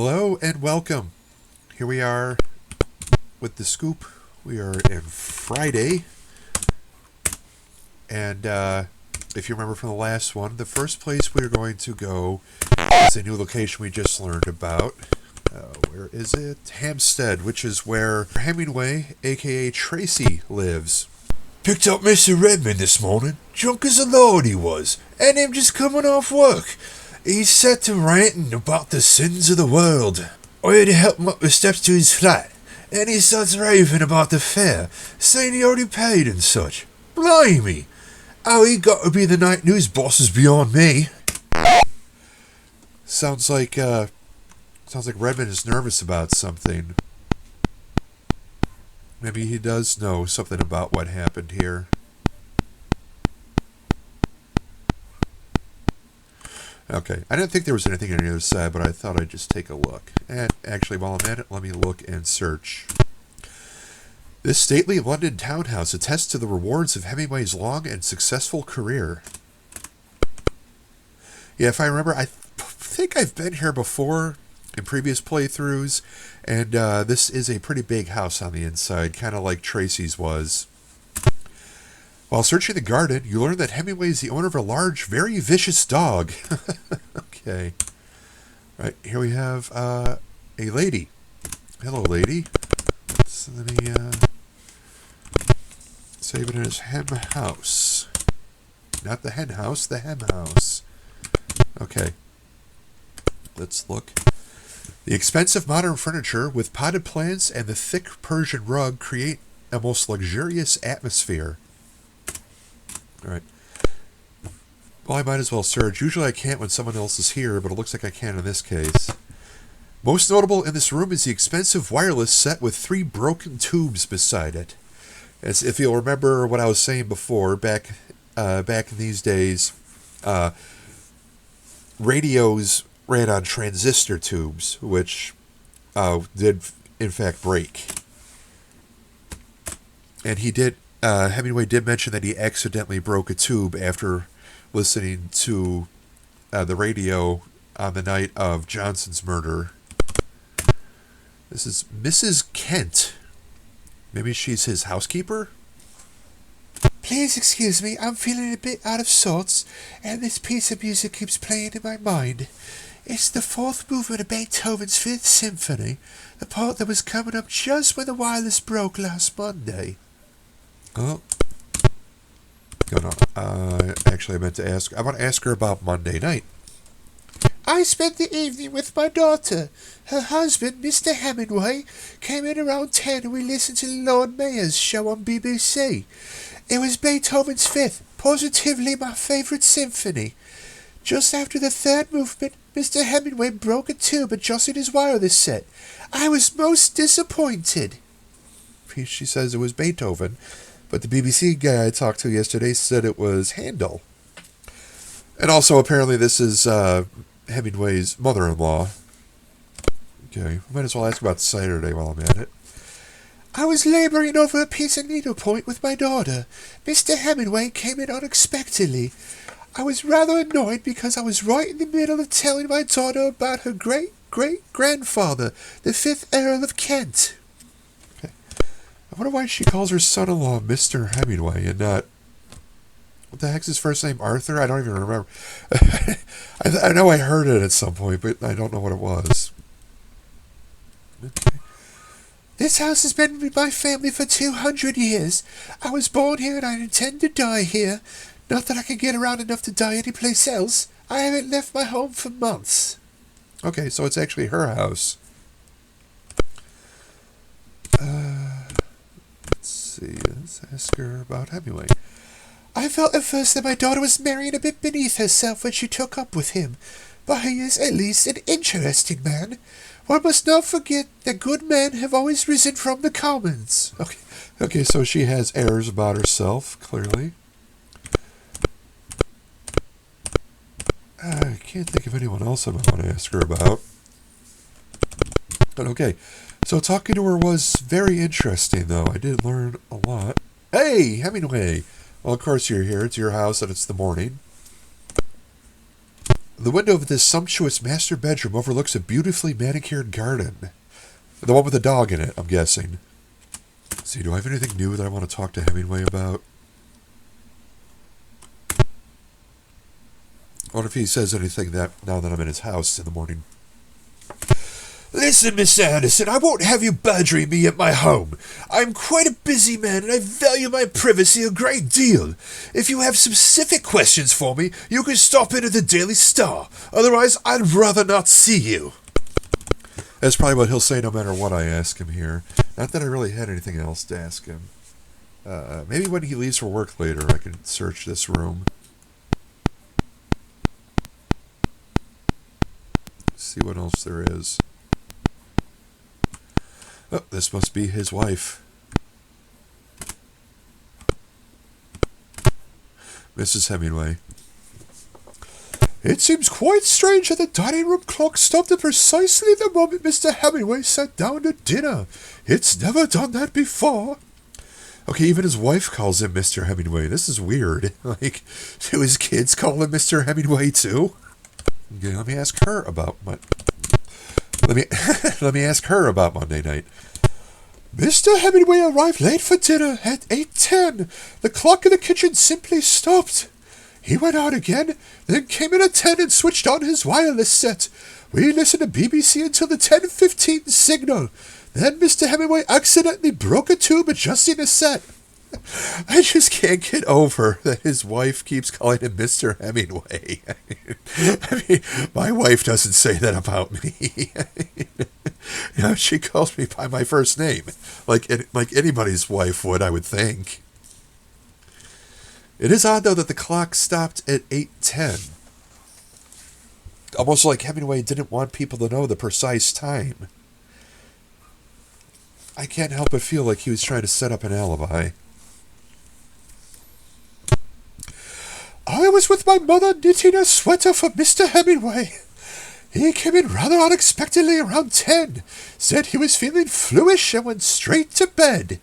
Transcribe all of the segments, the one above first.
Hello and welcome. Here we are with the scoop. We are in Friday. And if you remember from the last one, the first place we're going to go is a new location we just learned about. Where is it? Hampstead, which is where Hemingway, aka Tracy, lives. Picked up Mr. Redmond this morning. Drunk as a lord he was, and him just coming off work. He set to ranting about the sins of the world. I had to help him up the steps to his flat, and he starts raving about the fare, saying he already paid and such. Blimey! How he got to be the night news boss is beyond me. Sounds like Redmond is nervous about something. Maybe he does know something about what happened here. Okay, I didn't think there was anything on the other side, but I thought I'd just take a look. And actually, while I'm at it, let me look and search. This stately London townhouse attests to the rewards of Hemingway's long and successful career. Yeah, if I remember, I think I've been here before in previous playthroughs, and this is a pretty big house on the inside, kind of like Tracy's was. While searching the garden, you learn that Hemingway is the owner of a large, very vicious dog. Okay. Right, here we have a lady. Hello, lady. Let me save it as Hem House. Not the hen house, the Hem House. Okay. Let's look. The expensive modern furniture with potted plants and the thick Persian rug create a most luxurious atmosphere. Alright. Well, I might as well search. Usually I can't when someone else is here, but it looks like I can in this case. Most notable in this room is the expensive wireless set with 3 broken tubes beside it. As if you'll remember what I was saying before, back in these days, radios ran on transistor tubes, which did in fact break. And Hemingway did mention that he accidentally broke a tube after listening to the radio on the night of Johnson's murder. This is Mrs. Kent. Maybe she's his housekeeper? Please excuse me, I'm feeling a bit out of sorts, and this piece of music keeps playing in my mind. It's the 4th movement of Beethoven's 5th Symphony, the part that was coming up just when the wireless broke last Monday. Oh. No. Actually, I want to ask her about Monday night. I spent the evening with my daughter. Her husband, Mr. Hemingway, came in around 10 and we listened to Lord Mayor's show on BBC. It was Beethoven's 5th, positively my favourite symphony. Just after the 3rd movement, Mr. Hemingway broke a tube adjusting his wireless set. I was most disappointed. She says it was Beethoven, but the BBC guy I talked to yesterday said it was Handel. And also, apparently, this is Hemingway's mother-in-law. Okay, might as well ask about Saturday while I'm at it. I was labouring over a piece of needlepoint with my daughter. Mr. Hemingway came in unexpectedly. I was rather annoyed because I was right in the middle of telling my daughter about her great-great-grandfather, the 5th Earl of Kent. Okay. I wonder why she calls her son-in-law Mr. Hemingway and not... What the heck's his first name? Arthur? I don't even remember. I know I heard it at some point, but I don't know what it was. Okay. This house has been with my family for 200 years. I was born here and I intend to die here. Not that I can get around enough to die anyplace else. I haven't left my home for months. Okay, so it's actually her house. Let's see. Let's ask her about Hemingway. I felt at first that my daughter was marrying a bit beneath herself when she took up with him, but he is at least an interesting man. One must not forget that good men have always risen from the commons. Okay, so she has airs about herself, clearly. I can't think of anyone else I want to ask her about. But okay, so talking to her was very interesting, though. I did learn a lot. Hey, Hemingway! Well, of course you're here. It's your house and it's the morning. The window of this sumptuous master bedroom overlooks a beautifully manicured garden. The one with the dog in it, I'm guessing. Let's see, do I have anything new that I want to talk to Hemingway about? I wonder if he says anything that now that I'm in his house in the morning. Listen, Mr. Anderson, I won't have you badgering me at my home. I'm quite a busy man, and I value my privacy a great deal. If you have specific questions for me, you can stop in at the Daily Star. Otherwise, I'd rather not see you. That's probably what he'll say no matter what I ask him here. Not that I really had anything else to ask him. Maybe when he leaves for work later, I can search this room. See what else there is. Oh, this must be his wife. Mrs. Hemingway. It seems quite strange that the dining room clock stopped at precisely the moment Mr. Hemingway sat down to dinner. It's never done that before. Okay, even his wife calls him Mr. Hemingway. This is weird. Like, do his kids call him Mr. Hemingway too? Okay, let me ask her about let me ask her about Monday night. Mr. Hemingway arrived late for dinner at 8:10. The clock in the kitchen simply stopped. He went out again, then came in at 10 and switched on his wireless set. We listened to BBC until the 10:15 signal. Then Mr. Hemingway accidentally broke a tube adjusting a set. I just can't get over that his wife keeps calling him Mr. Hemingway. I mean, my wife doesn't say that about me. You know, she calls me by my first name, like anybody's wife would, I would think. It is odd, though, that the clock stopped at 8:10. Almost like Hemingway didn't want people to know the precise time. I can't help but feel like he was trying to set up an alibi. I was with my mother knitting a sweater for Mr. Hemingway. He came in rather unexpectedly around 10, said he was feeling fluish and went straight to bed.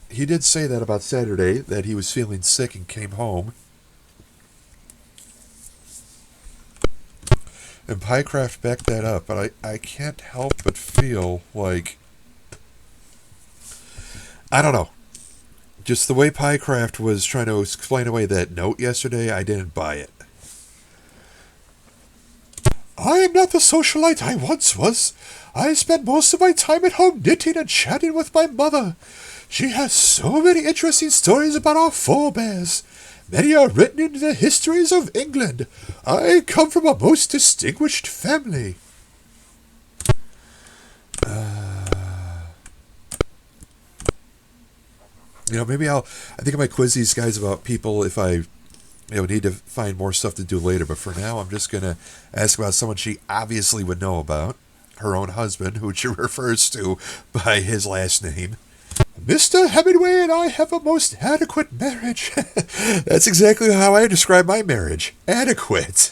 He did say that about Saturday, that he was feeling sick and came home. And Pycraft backed that up, but I can't help but feel like... I don't know. Just the way Pycraft was trying to explain away that note yesterday, I didn't buy it. I am not the socialite I once was. I spend most of my time at home knitting and chatting with my mother. She has so many interesting stories about our forebears. Many are written in the histories of England. I come from a most distinguished family. You know, maybe I think I might quiz these guys about people if I need to find more stuff to do later. But for now, I'm just going to ask about someone she obviously would know about. Her own husband, who she refers to by his last name. Mr. Hemingway and I have a most adequate marriage. That's exactly how I describe my marriage. Adequate.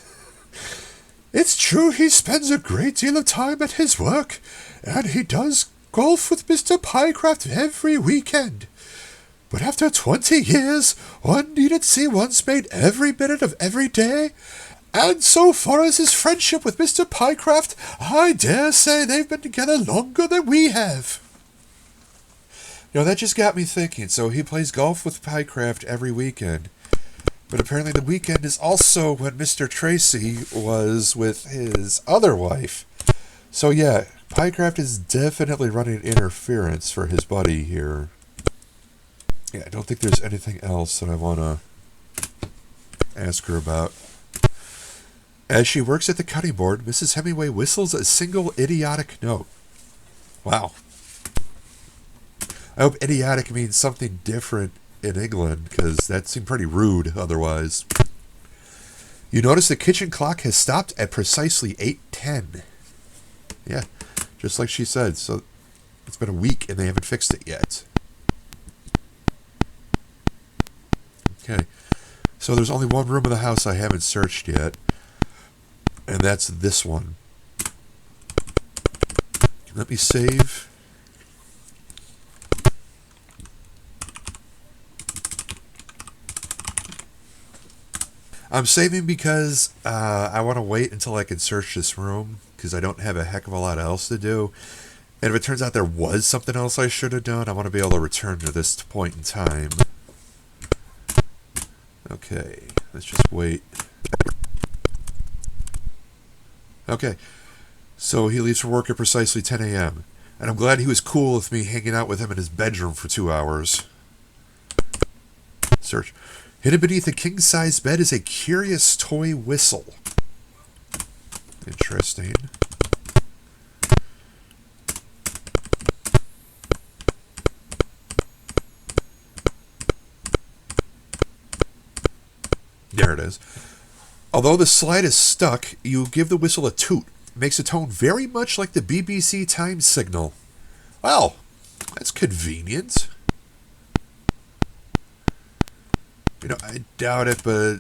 It's true he spends a great deal of time at his work, and he does golf with Mr. Pycraft every weekend. But after 20 years, one needn't see one's made every minute of every day. And so far as his friendship with Mr. Pycraft, I dare say they've been together longer than we have. You know, that just got me thinking. So he plays golf with Pycraft every weekend. But apparently the weekend is also when Mr. Tracy was with his other wife. So yeah, Pycraft is definitely running interference for his buddy here. Yeah, I don't think there's anything else that I want to ask her about. As she works at the cutting board, Mrs. Hemingway whistles a single idiotic note. Wow. I hope idiotic means something different in England, because that seemed pretty rude otherwise. You notice the kitchen clock has stopped at precisely 8:10. Yeah, just like she said. So it's been a week and they haven't fixed it yet. Okay, so there's only one room in the house I haven't searched yet, and that's this one. Let me save. I'm saving because I want to wait until I can search this room because I don't have a heck of a lot else to do. And if it turns out there was something else I should have done, I want to be able to return to this point in time. Okay, let's just wait. Okay, so he leaves for work at precisely 10 a.m. And I'm glad he was cool with me hanging out with him in his bedroom for 2 hours. Search. Hidden beneath a king-size bed is a curious toy whistle. Interesting. There it is. Although the slide is stuck, you give the whistle a toot. It makes a tone very much like the BBC Times signal. Well, that's convenient. You know, I doubt it, but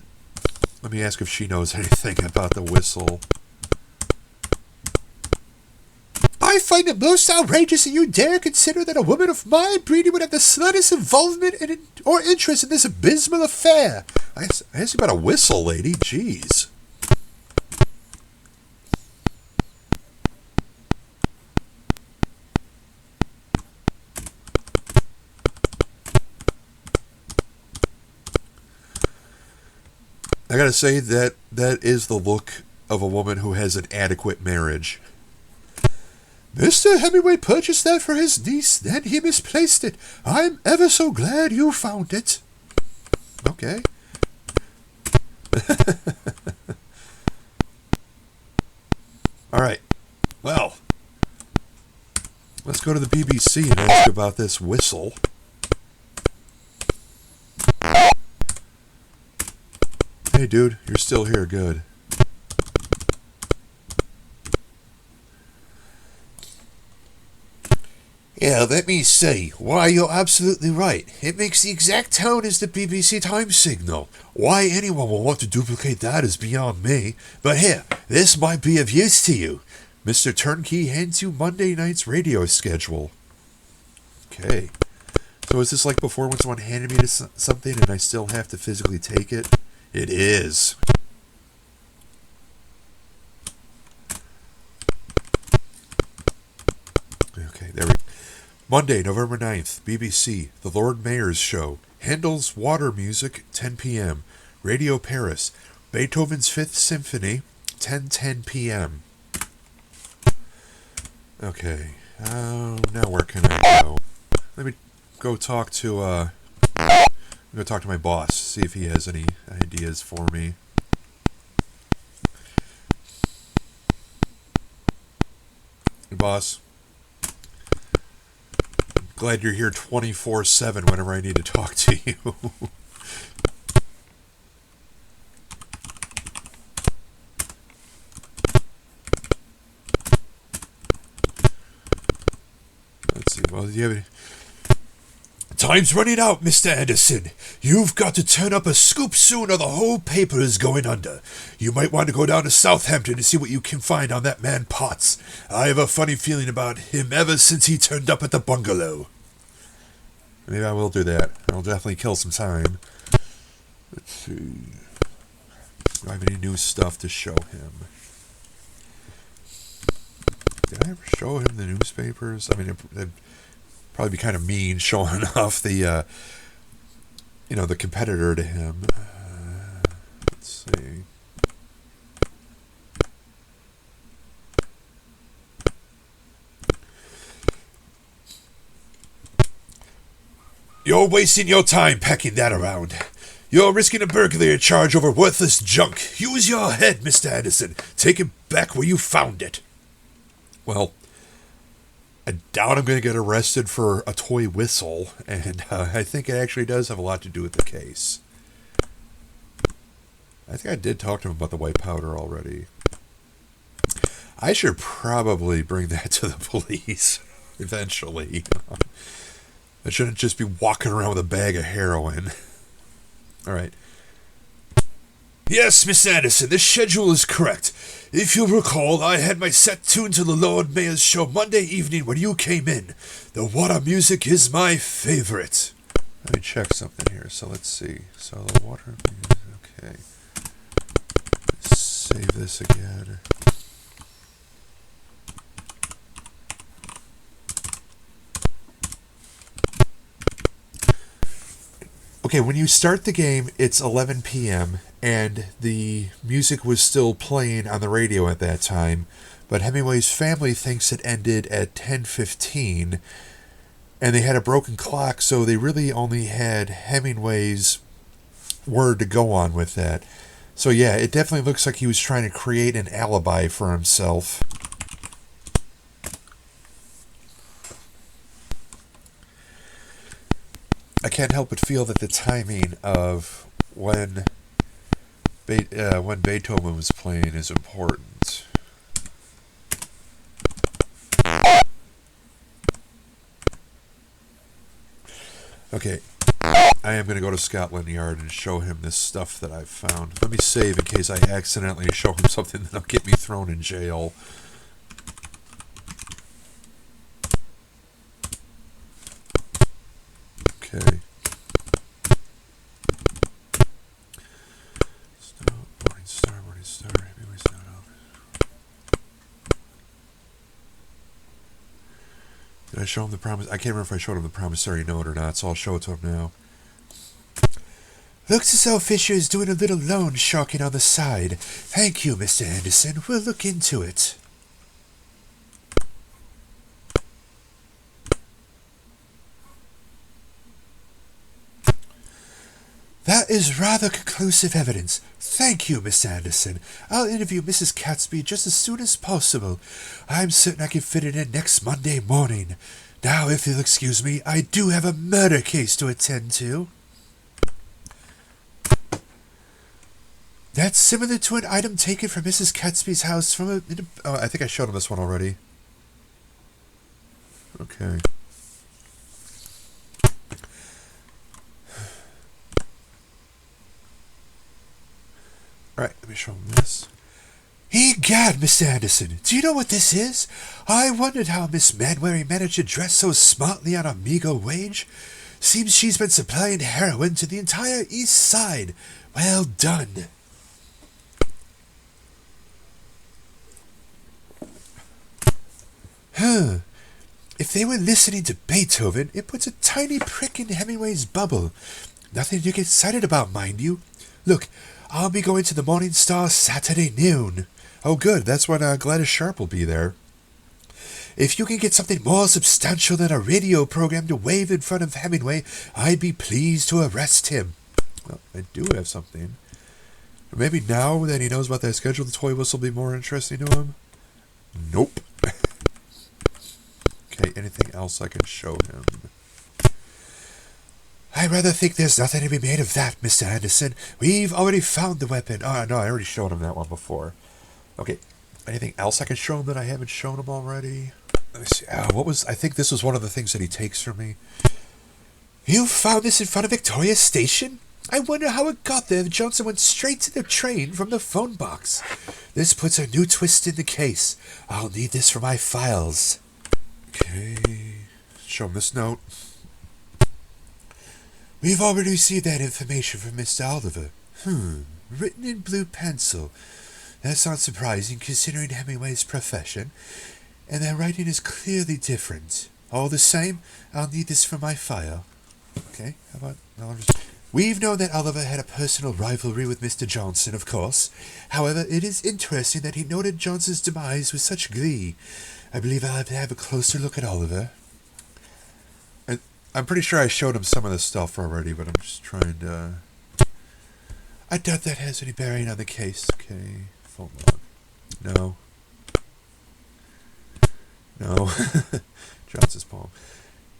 let me ask if she knows anything about the whistle. I find it most outrageous that you dare consider that a woman of my breeding would have the slightest involvement or interest in this abysmal affair. I asked you about a whistle, lady. Jeez. I gotta say that is the look of a woman who has an adequate marriage. Mr. Hemingway purchased that for his niece, then he misplaced it. I'm ever so glad you found it. Okay. All right. Well, let's go to the BBC and ask about this whistle. Hey, dude, you're still here. Good. Yeah, let me see. Why, you're absolutely right. It makes the exact tone as the BBC Times signal. Why anyone will want to duplicate that is beyond me. But here, this might be of use to you. Mr. Turnkey hands you Monday night's radio schedule. Okay. So is this like before when someone handed me something and I still have to physically take it? It is. Okay, there we go. Monday, November 9th, BBC, The Lord Mayor's Show. Handel's Water Music, 10 p.m. Radio Paris, Beethoven's Fifth Symphony, 10:10 p.m. Okay, now where can I go? Let me go talk to my boss, see if he has any ideas for me. Hey, boss. Glad you're here 24/7 whenever I need to talk to you. Let's see. Well, do you have any... Time's running out, Mr. Anderson. You've got to turn up a scoop soon or the whole paper is going under. You might want to go down to Southampton to see what you can find on that man Potts. I have a funny feeling about him ever since he turned up at the bungalow. Maybe I will do that. I'll definitely kill some time. Let's see. Do I have any new stuff to show him? Did I ever show him the newspapers? I mean, it'd probably be kind of mean showing off the, the competitor to him. Let's see. You're wasting your time packing that around. You're risking a burglary charge over worthless junk. Use your head, Mr. Anderson. Take it back where you found it. Well, I doubt I'm going to get arrested for a toy whistle, and I think it actually does have a lot to do with the case. I think I did talk to him about the white powder already. I should probably bring that to the police eventually. I shouldn't just be walking around with a bag of heroin. All right. Yes, Miss Anderson, the schedule is correct. If you'll recall, I had my set tuned to the Lord Mayor's Show Monday evening when you came in. The water music is my favorite. Let me check something here. So let's see. So the water music, okay. save this again. Okay, when you start the game, it's 11 p.m., and the music was still playing on the radio at that time, but Hemingway's family thinks it ended at 10:15, and they had a broken clock, so they really only had Hemingway's word to go on with that. So yeah, it definitely looks like he was trying to create an alibi for himself. I can't help but feel that the timing of when Beethoven was playing is important. Okay, I am going to go to Scotland Yard and show him this stuff that I've found. Let me save in case I accidentally show him something that'll get me thrown in jail. Okay. Morning Star. Hemingway's not out. Did I show him the promise? I can't remember if I showed him the promissory note or not, so I'll show it to him now. Looks as though Fisher is doing a little loan sharking on the side. Thank you, Mr. Anderson. We'll look into it. That is rather conclusive evidence. Thank you, Miss Anderson. I'll interview Mrs. Catesby just as soon as possible. I'm certain I can fit it in next Monday morning. Now, if you'll excuse me, I do have a murder case to attend to. That's similar to an item taken from Mrs. Catesby's house from a... Oh, I think I showed him this one already. Okay. Alright, let me show him this. Egad, Miss Anderson, do you know what this is? I wondered how Miss Manwaring managed to dress so smartly on a meager wage. Seems she's been supplying heroin to the entire East Side. Well done. Huh. If they were listening to Beethoven, it puts a tiny prick in Hemingway's bubble. Nothing to get excited about, mind you. Look, I'll be going to the Morning Star Saturday noon. Oh, good. That's when Gladys Sharp will be there. If you can get something more substantial than a radio program to wave in front of Hemingway, I'd be pleased to arrest him. Well, I do have something. Maybe now that he knows about that schedule, the toy whistle will be more interesting to him? Nope. Okay, anything else I can show him? I rather think there's nothing to be made of that, Mr. Anderson. We've already found the weapon. Oh, no, I already showed him that one before. Okay, anything else I can show him that I haven't shown him already? Let me see. I think this was one of the things that he takes from me. You found this in front of Victoria Station? I wonder how it got there if Johnson went straight to the train from the phone box. This puts a new twist in the case. I'll need this for my files. Okay, show him this note. We've already received that information from Mr. Oliver. Written in blue pencil. That's not surprising considering Hemingway's profession. And that writing is clearly different. All the same, I'll need this for my file. Okay, how about... We've known that Oliver had a personal rivalry with Mr. Johnson, of course. However, it is interesting that he noted Johnson's demise with such glee. I believe I'll have to have a closer look at Oliver. I'm pretty sure I showed him some of this stuff already, but I'm just trying to... I doubt that has any bearing on the case. Okay, phone log. No. No. Johnson's poem.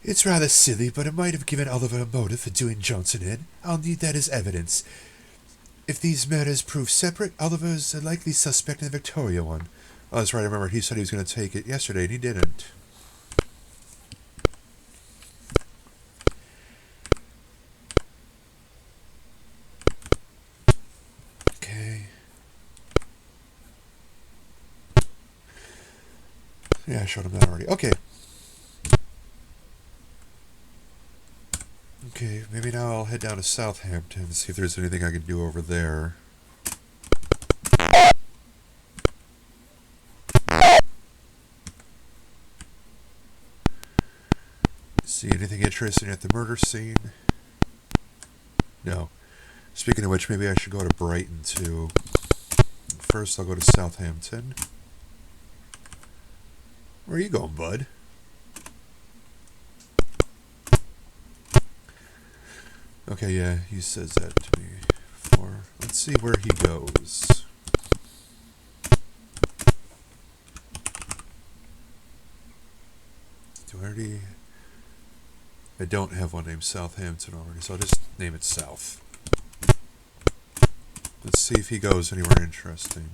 It's rather silly, but it might have given Oliver a motive for doing Johnson in. I'll need that as evidence. If these murders prove separate, Oliver's a likely suspect in the Victoria one. Oh, that's right, I remember he said he was going to take it yesterday, and he didn't. Yeah, I showed him that already. Okay. Okay, maybe now I'll head down to Southampton and see if there's anything I can do over there. See anything interesting at the murder scene? No. Speaking of which, maybe I should go to Brighton too. First, I'll go to Southampton. Where are you going, bud? Okay, yeah, he says that to me before. Let's see where he goes. I don't have one named Southampton already, so I'll just name it South. Let's see if he goes anywhere interesting.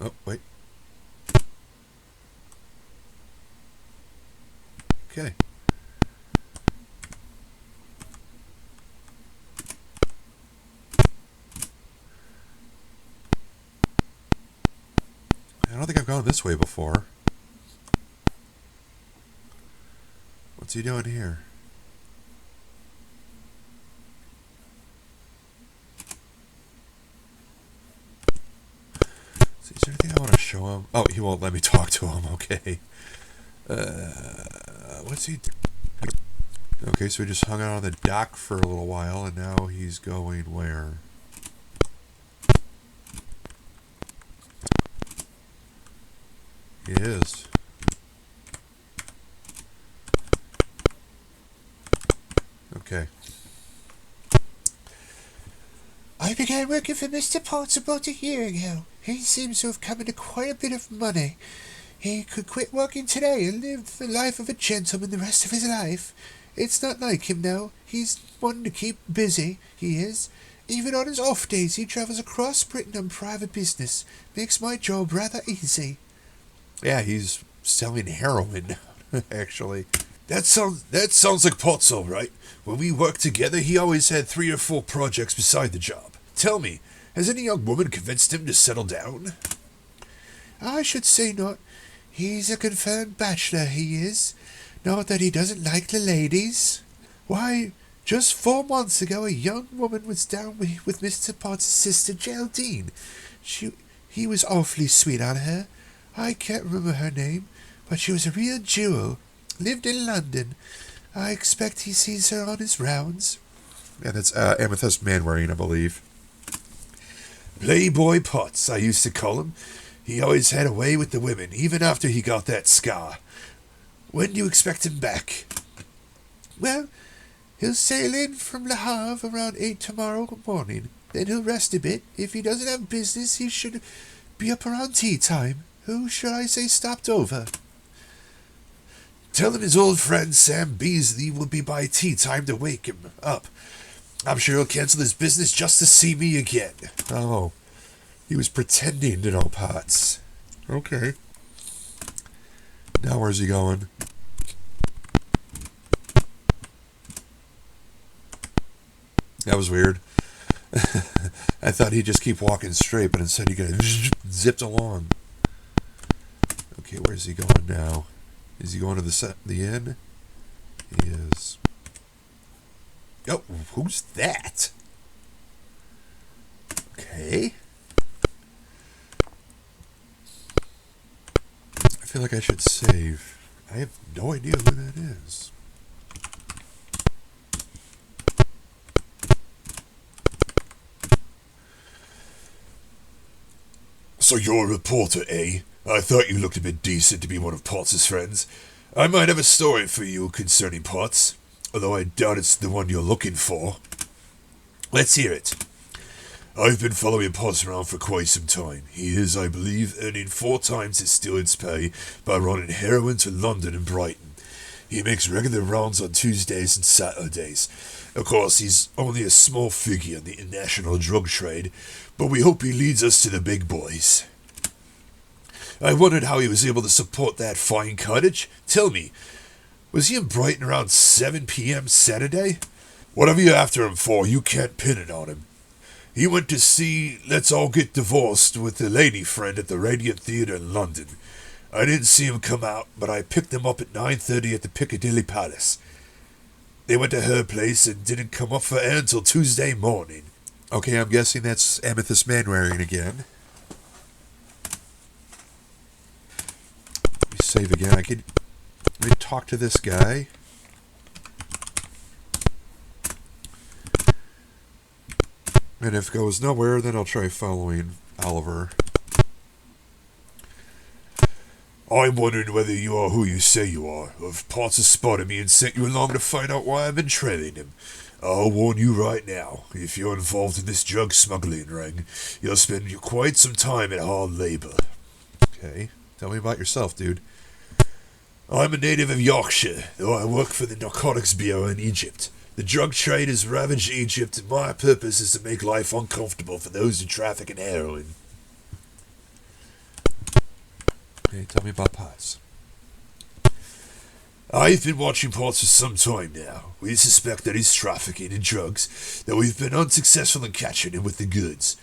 Oh, wait. Okay. I don't think I've gone this way before. What's he doing here? Is there anything I want to show him? Oh, he won't let me talk to him. Okay. What's he doing? Okay, so he just hung out on the dock for a little while, and now he's going where? He is. Okay. I began working for Mr. Potts about a year ago. He seems to have come into quite a bit of money. He could quit working today and live the life of a gentleman the rest of his life. It's not like him, though. He's one to keep busy, he is. Even on his off days, he travels across Britain on private business. Makes my job rather easy. Yeah, he's selling heroin, actually. That sounds like Potts, all right. When we worked together, he always had 3 or 4 projects beside the job. Tell me, has any young woman convinced him to settle down? I should say not. He's a confirmed bachelor, he is. Not that he doesn't like the ladies. Why, just 4 months ago, a young woman was down with Mr. Potts' sister, Geraldine. He was awfully sweet on her. I can't remember her name, but she was a real jewel. Lived in London. I expect he sees her on his rounds. Yeah, that's Amethyst Manwaring, I believe. Playboy Potts, I used to call him. He always had a way with the women, even after he got that scar. When do you expect him back? Well, he'll sail in from Le Havre around 8 tomorrow morning. Then he'll rest a bit. If he doesn't have business, he should be up around tea time. Who should I say stopped over? Tell him his old friend Sam Beasley will be by tea time to wake him up. I'm sure he'll cancel his business just to see me again. Oh, he was pretending to know Potts. Okay. Now where's he going? That was weird. I thought he'd just keep walking straight, but instead he got zipped along. Okay, where's he going now? Is he going to the inn? He is. Oh, who's that? Okay. I feel like I should save. I have no idea who that is. So you're a reporter, eh? I thought you looked a bit decent to be one of Potts' friends. I might have a story for you concerning Potts, although I doubt it's the one you're looking for. Let's hear it. I've been following Potts around for quite some time. He is, I believe, earning 4 times his steward's pay by running heroin to London and Brighton. He makes regular rounds on Tuesdays and Saturdays. Of course, he's only a small figure in the international drug trade, but we hope he leads us to the big boys. I wondered how he was able to support that fine cottage. Tell me, was he in Brighton around 7 p.m. Saturday? Whatever you're after him for, you can't pin it on him. He went to see Let's All Get Divorced with a lady friend at the Radiant Theatre in London. I didn't see him come out, but I picked him up at 9:30 at the Piccadilly Palace. They went to her place and didn't come up for air until Tuesday morning. Okay, I'm guessing that's Amethyst Manwaring again. Let me save again. Let me talk to this guy. And if it goes nowhere, then I'll try following Oliver. I'm wondering whether you are who you say you are, or if Potts has spotted me and sent you along to find out why I've been trailing him. I'll warn you right now, if you're involved in this drug smuggling ring, you'll spend quite some time at hard labor. Okay, tell me about yourself, dude. I'm a native of Yorkshire, though I work for the Narcotics Bureau in Egypt. The drug trade has ravaged Egypt, and my purpose is to make life uncomfortable for those who traffic in heroin. Okay, tell me about Potts. I've been watching Potts for some time now. We suspect that he's trafficking in drugs, though we've been unsuccessful in catching him with the goods.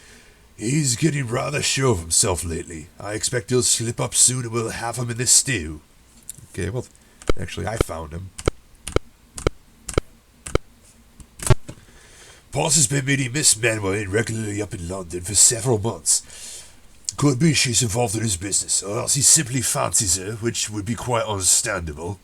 He's getting rather sure of himself lately. I expect he'll slip up soon and we'll have him in the stew. Okay, well, actually, I found him. Potts has been meeting Miss Manwaring regularly up in London for several months. Could be she's involved in his business, or else he simply fancies her, which would be quite understandable.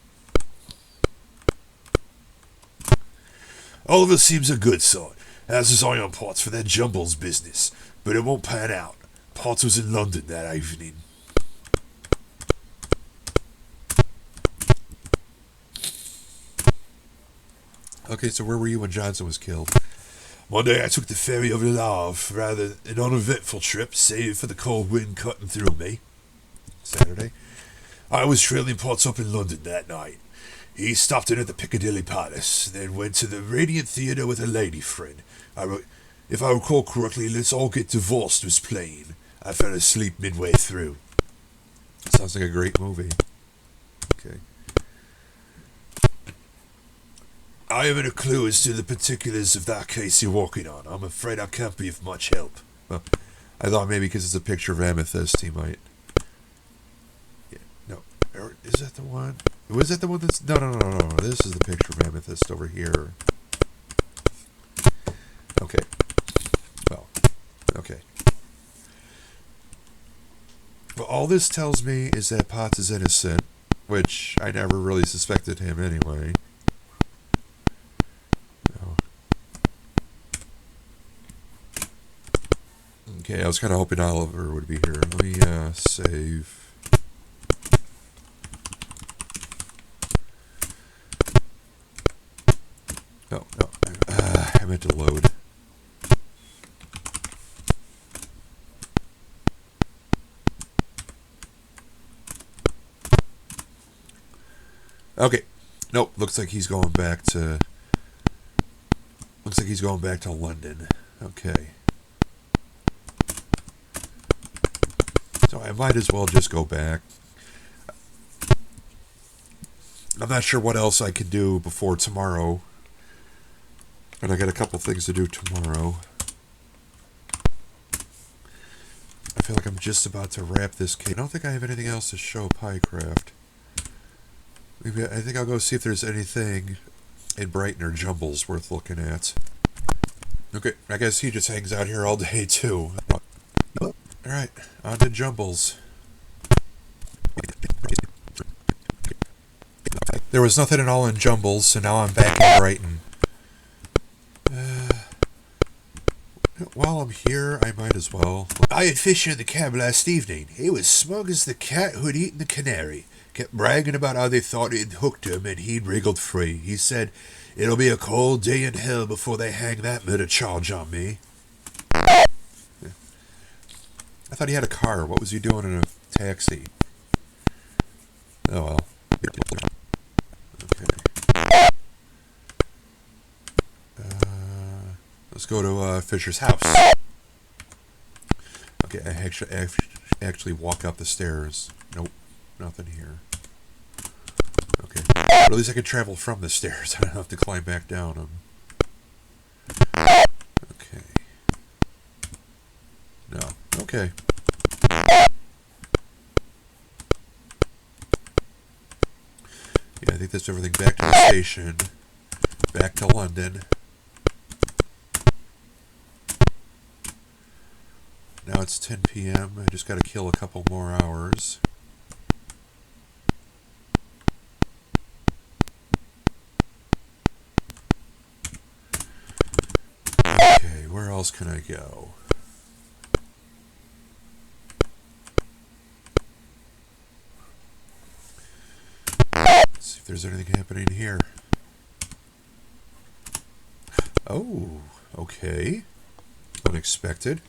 Oliver seems a good sort, as is Iron Potts for their jumbles business, but it won't pan out. Potts was in London that evening. Okay, so where were you when Johnson was killed? One day I took the ferry over the Havre, rather an uneventful trip, save for the cold wind cutting through me. Saturday? I was trailing Potts up in London that night. He stopped in at the Piccadilly Palace, then went to the Radiant Theatre with a lady friend. If I recall correctly, Let's All Get Divorced was playing. I fell asleep midway through. Sounds like a great movie. Okay. I haven't a clue as to the particulars of that case you're working on. I'm afraid I can't be of much help. Well, I thought maybe because it's a picture of Amethyst, he might. Yeah, no. Is that the one? Was that the one that's... No. This is the picture of Amethyst over here. Okay. Well, okay. Well, all this tells me is that Potts is innocent, which I never really suspected him anyway. No. Okay, I was kind of hoping Oliver would be here. Let me save. No. I meant to load. Okay. Nope. Looks like he's going back to London. Okay. So I might as well just go back. I'm not sure what else I can do before tomorrow. And I got a couple things to do tomorrow. I feel like I'm just about to wrap this case. I don't think I have anything else to show Pycraft. Maybe I think I'll go see if there's anything in Brighton or Jumbles worth looking at. Okay, I guess he just hangs out here all day too. Alright, on to Jumbles. There was nothing at all in Jumbles, so now I'm back in Brighton. While I'm here, I might as well. I had Fisher in the cab last evening. He was smug as the cat who had eaten the canary. Kept bragging about how they thought it hooked him and he'd wriggled free. He said, "It'll be a cold day in hell before they hang that murder charge on me." I thought he had a car. What was he doing in a taxi? Oh well. Okay. Let's go to Fisher's house. Okay, I actually walk up the stairs. Nope, nothing here. Okay, but at least I can travel from the stairs. I don't have to climb back down them. Okay. No. Okay. Yeah, I think that's everything. Back to the station. Back to London. Now it's 10 p.m. I just got to kill a couple more hours. else can I go? Let's see if there's anything happening here. Oh, okay. Unexpected.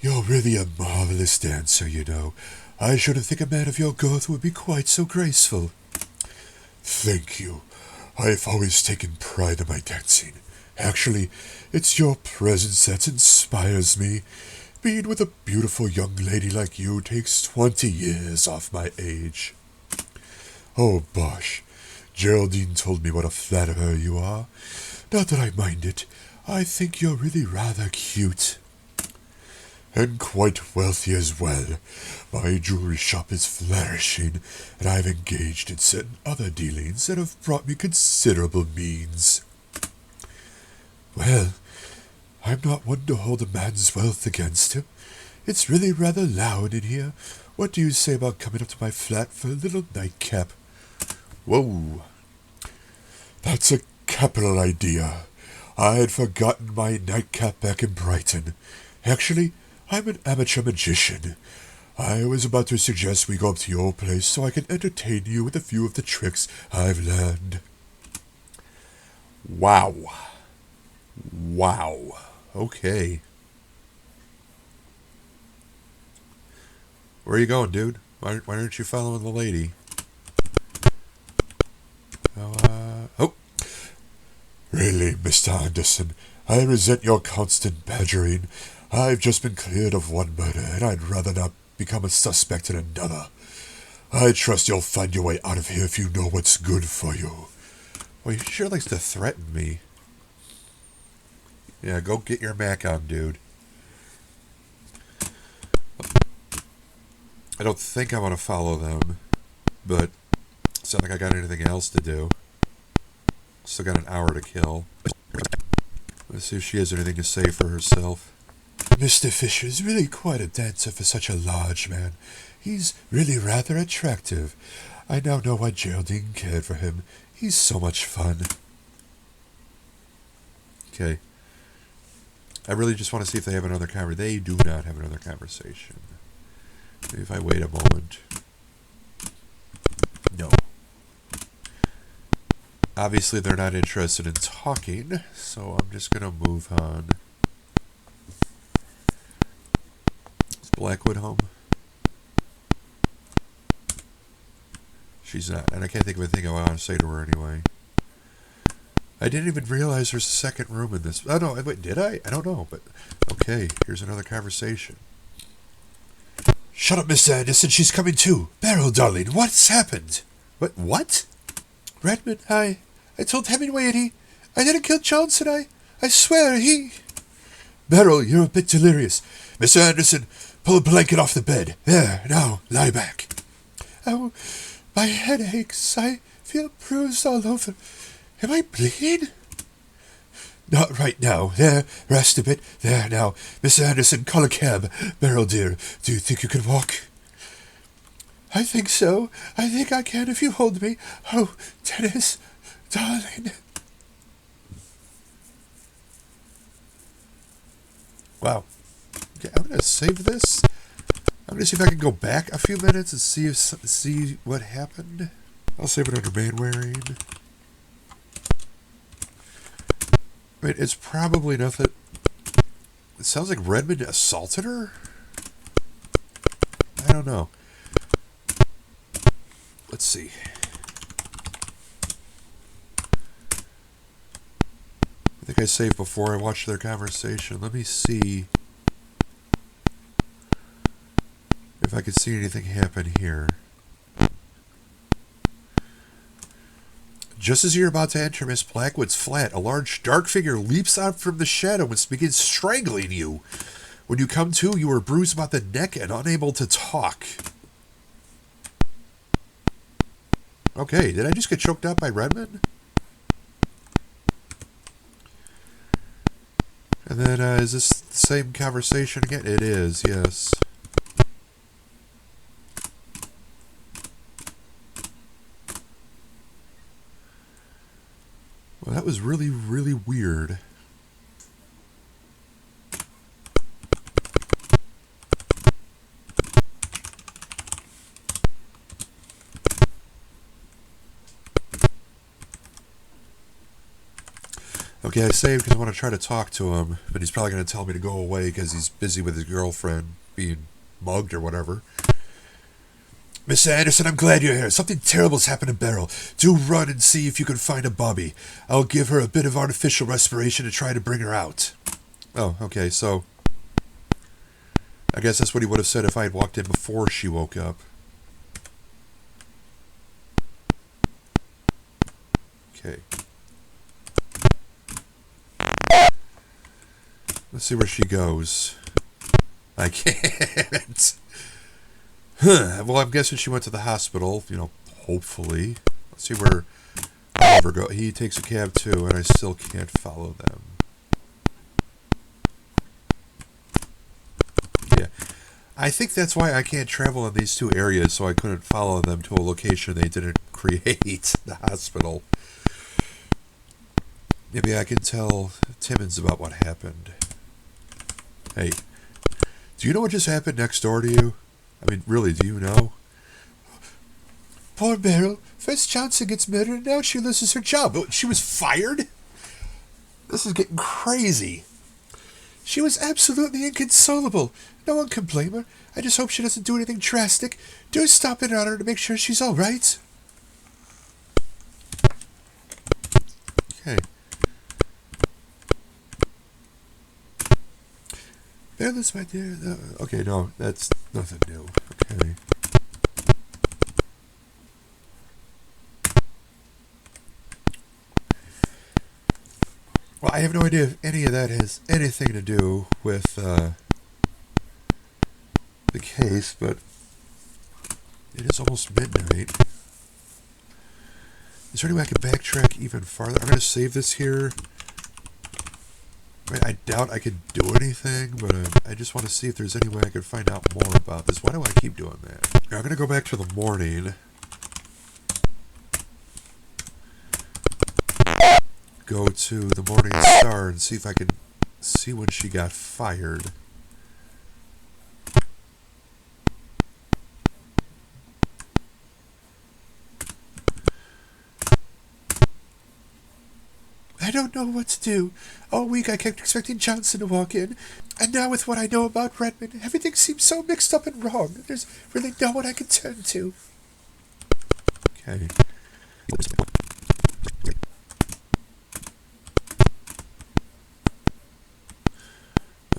You're really a marvelous dancer, you know. I shouldn't think a man of your girth would be quite so graceful. Thank you. I've always taken pride in my dancing. Actually, it's your presence that inspires me. Being with a beautiful young lady like you takes 20 years off my age. Oh, bosh. Geraldine told me what a flatterer you are. Not that I mind it. I think you're really rather cute. And quite wealthy as well. My jewelry shop is flourishing, and I've engaged in certain other dealings that have brought me considerable means. Well, I'm not one to hold a man's wealth against him. It's really rather loud in here. What do you say about coming up to my flat for a little nightcap? Whoa. That's a capital idea. I had forgotten my nightcap back in Brighton. Actually, I'm an amateur magician. I was about to suggest we go up to your place so I can entertain you with a few of the tricks I've learned. Wow. Wow. Okay. Where are you going, dude? Why aren't you following the lady? Oh. Really, Mr. Anderson, I resent your constant badgering. I've just been cleared of one murder, and I'd rather not become a suspect in another. I trust you'll find your way out of here if you know what's good for you. Well, he sure likes to threaten me. Yeah, go get your Mac on, dude. I don't think I want to follow them, but it's not like I got anything else to do. Still got an hour to kill. Let's see if she has anything to say for herself. Mr. Fisher's really quite a dancer for such a large man. He's really rather attractive. I now know why Geraldine cared for him. He's so much fun. Okay. I really just want to see if they have another conversation. They do not have another conversation. Maybe if I wait a moment. No. Obviously, they're not interested in talking, so I'm just going to move on. Is Blackwood home? She's not, and I can't think of anything I want to say to her anyway. I didn't even realize there's a second room in this. Oh, no, wait, did I? I don't know, but okay, here's another conversation. Shut up, Mr. Anderson, she's coming too. Beryl, darling, what's happened? What? Redmond, I told Hemingway I didn't kill Johnson, I swear he... Beryl, you're a bit delirious. Mr. Anderson, pull a blanket off the bed. There, now, lie back. Oh, my head aches. I feel bruised all over. Am I bleeding? Not right now. There, rest a bit. There, now. Mr. Anderson, call a cab. Beryl, dear, do you think you can walk? I think so. I think I can if you hold me. Oh, Dennis, darling. Wow. Okay, I'm going to save this. I'm going to see if I can go back a few minutes and see what happened. I'll save it under man wearing. I mean, it's probably nothing. It sounds like Redmond assaulted her? I don't know. Let's see. I think I saved before I watched their conversation. Let me see if I could see anything happen here. Just as you're about to enter Miss Blackwood's flat, a large dark figure leaps out from the shadow and begins strangling you. When you come to, you are bruised about the neck and unable to talk. Okay, did I just get choked out by Redmond? And then, is this the same conversation again? It is, yes. Well, that was really, really weird. Okay, I saved because I want to try to talk to him, but he's probably going to tell me to go away because he's busy with his girlfriend being mugged or whatever. Mr. Anderson, I'm glad you're here. Something terrible's happened to Beryl. Do run and see if you can find a Bobby. I'll give her a bit of artificial respiration to try to bring her out. Oh, okay, so I guess that's what he would have said if I had walked in before she woke up. Okay. Let's see where she goes. I can't. Huh. Well, I'm guessing she went to the hospital, hopefully. Let's see where Oliver go. He takes a cab too, and I still can't follow them. Yeah. I think that's why I can't travel in these two areas, so I couldn't follow them to a location they didn't create, the hospital. Maybe I can tell Timmons about what happened. Hey, do you know what just happened next door to you? I mean, really, do you know? Poor Beryl. First Johnson gets murdered, and now she loses her job. She was fired? This is getting crazy. She was absolutely inconsolable. No one can blame her. I just hope she doesn't do anything drastic. Do stop in on her to make sure she's all right. Okay. Beryl, my dear. Okay, no, that's nothing new. Okay. Well, I have no idea if any of that has anything to do with the case, but it is almost midnight. Is there any way I can backtrack even farther? I'm going to save this here. I doubt I could do anything, but I just want to see if there's any way I could find out more about this. Why do I keep doing that? Now, I'm going to go back to the morning. Go to the Morning Star and see if I can see when she got fired. I don't know what to do. All week I kept expecting Johnson to walk in, and now with what I know about Redmond, everything seems so mixed up and wrong. There's really no one I can turn to. Okay.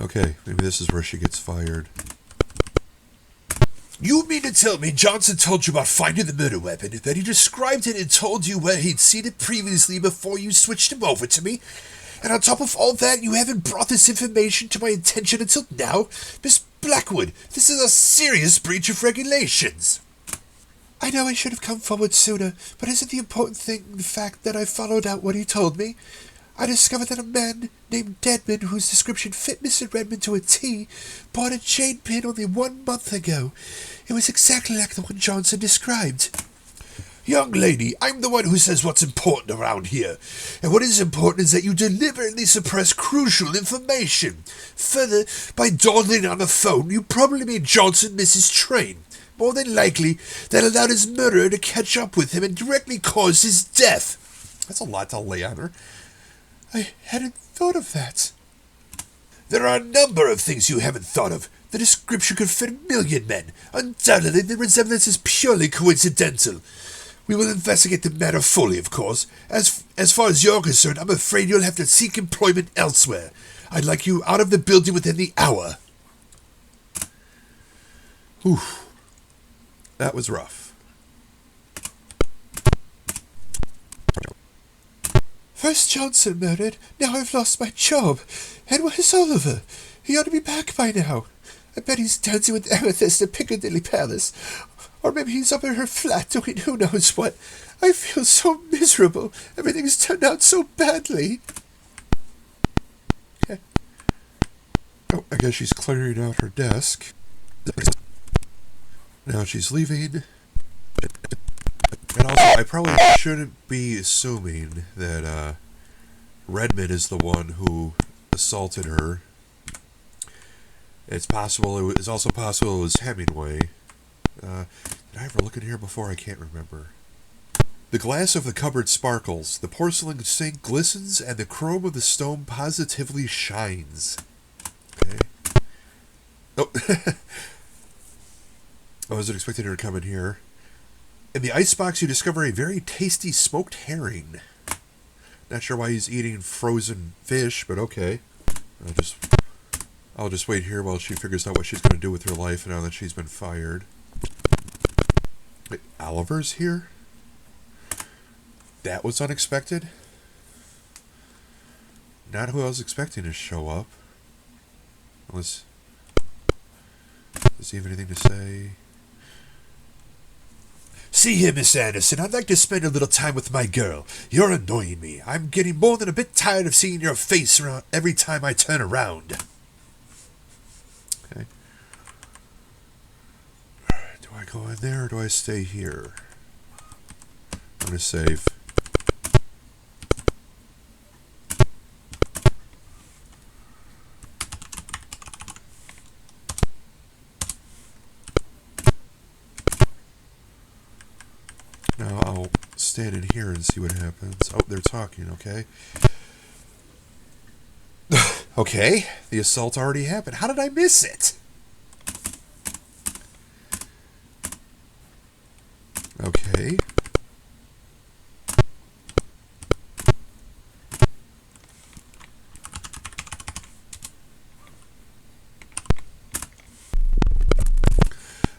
Okay, maybe this is where she gets fired. You mean to tell me Johnson told you about finding the murder weapon, that he described it and told you where he'd seen it previously before you switched him over to me? And on top of all that, you haven't brought this information to my attention until now? Miss Blackwood, this is a serious breach of regulations. I know I should have come forward sooner, but isn't the important thing the fact that I followed out what he told me? I discovered that a man named Deadman, whose description fit Mr. Redmond to a T, bought a chain pin only 1 month ago. It was exactly like the one Johnson described. Young lady, I'm the one who says what's important around here. And what is important is that you deliberately suppress crucial information. Further, by dawdling on the phone, you probably made Johnson miss his train. More than likely, that allowed his murderer to catch up with him and directly caused his death. That's a lot to lay on her. I hadn't thought of that. There are a number of things you haven't thought of. The description could fit 1,000,000 men. Undoubtedly, the resemblance is purely coincidental. We will investigate the matter fully, of course. As far as you're concerned, I'm afraid you'll have to seek employment elsewhere. I'd like you out of the building within the hour. Whew. That was rough. First Johnson murdered, now I've lost my job. And where's Oliver? He ought to be back by now. I bet he's dancing with Amethyst at Piccadilly Palace. Or maybe he's up in her flat doing who knows what. I feel so miserable. Everything's turned out so badly. Okay. Oh, I guess she's clearing out her desk. Now she's leaving. And also, I probably shouldn't be assuming that Redmond is the one who assaulted her. It's possible. It's also possible it was Hemingway. Did I ever look in here before? I can't remember. The glass of the cupboard sparkles, the porcelain sink glistens, and the chrome of the stone positively shines. Okay. Oh, I wasn't expecting her to come in here. In the icebox, you discover a very tasty smoked herring. Not sure why he's eating frozen fish, but okay. I'll just wait here while she figures out what she's going to do with her life now that she's been fired. Wait, Oliver's here? That was unexpected? Not who I was expecting to show up. Does he have anything to say? See here, Miss Anderson, I'd like to spend a little time with my girl. You're annoying me. I'm getting more than a bit tired of seeing your face around every time I turn around. Okay. Do I go in there or do I stay here? I'm going to save. Now I'll stand in here and see what happens. Oh, they're talking, okay. Okay, the assault already happened. How did I miss it? Okay.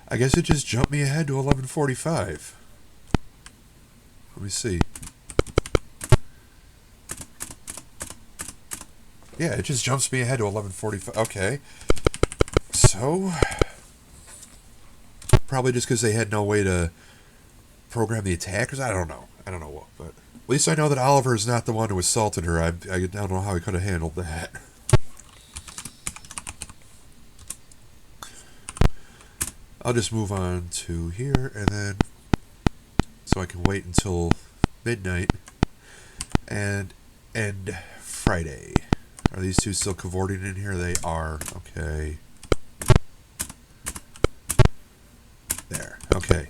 I guess it just jumped me ahead to 11:45. Let me see. Yeah, it just jumps me ahead to 11:45. Okay. So, probably just because they had no way to program the attackers. I don't know. I don't know what, but at least I know that Oliver is not the one who assaulted her. I don't know how he could have handled that. I'll just move on to here, and then so I can wait until midnight and end Friday. Are these two still cavorting in here? They are. Okay. There. Okay.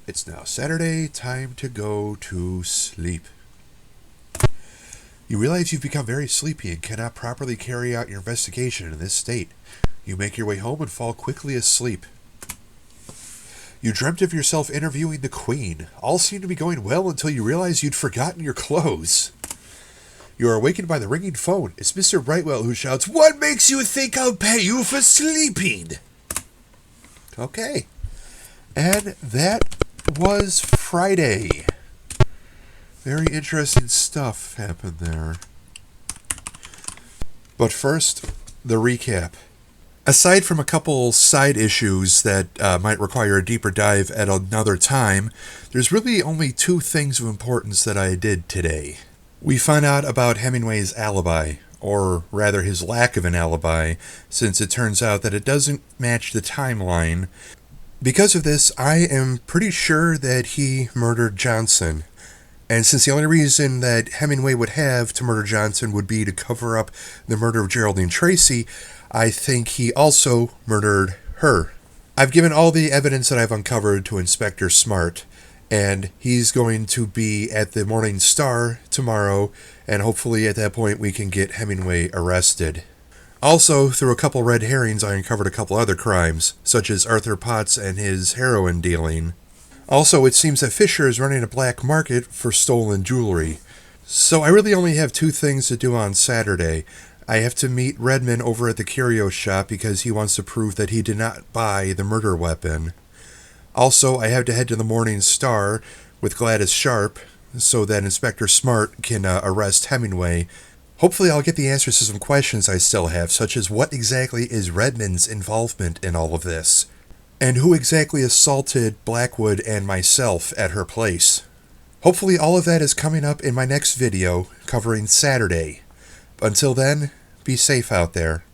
It's now Saturday. Time to go to sleep. You realize you've become very sleepy and cannot properly carry out your investigation in this state. You make your way home and fall quickly asleep. You dreamt of yourself interviewing the Queen. All seemed to be going well until you realized you'd forgotten your clothes. You are awakened by the ringing phone. It's Mr. Brightwell who shouts, "What makes you think I'll pay you for sleeping?" Okay. And that was Friday. Very interesting stuff happened there. But first, the recap. Aside from a couple side issues that might require a deeper dive at another time, there's really only two things of importance that I did today. We found out about Hemingway's alibi, or rather his lack of an alibi, since it turns out that it doesn't match the timeline. Because of this, I am pretty sure that he murdered Johnson. And since the only reason that Hemingway would have to murder Johnson would be to cover up the murder of Geraldine Tracy, I think he also murdered her. I've given all the evidence that I've uncovered to Inspector Smart, and he's going to be at the Morning Star tomorrow, and hopefully at that point we can get Hemingway arrested. Also, through a couple red herrings, I uncovered a couple other crimes, such as Arthur Potts and his heroin dealing. Also, it seems that Fisher is running a black market for stolen jewelry. So I really only have two things to do on Saturday. I have to meet Redmond over at the curio shop because he wants to prove that he did not buy the murder weapon. Also, I have to head to the Morning Star with Gladys Sharp so that Inspector Smart can arrest Hemingway. Hopefully I'll get the answers to some questions I still have, such as what exactly is Redmond's involvement in all of this? And who exactly assaulted Blackwood and myself at her place? Hopefully all of that is coming up in my next video covering Saturday. Until then, be safe out there.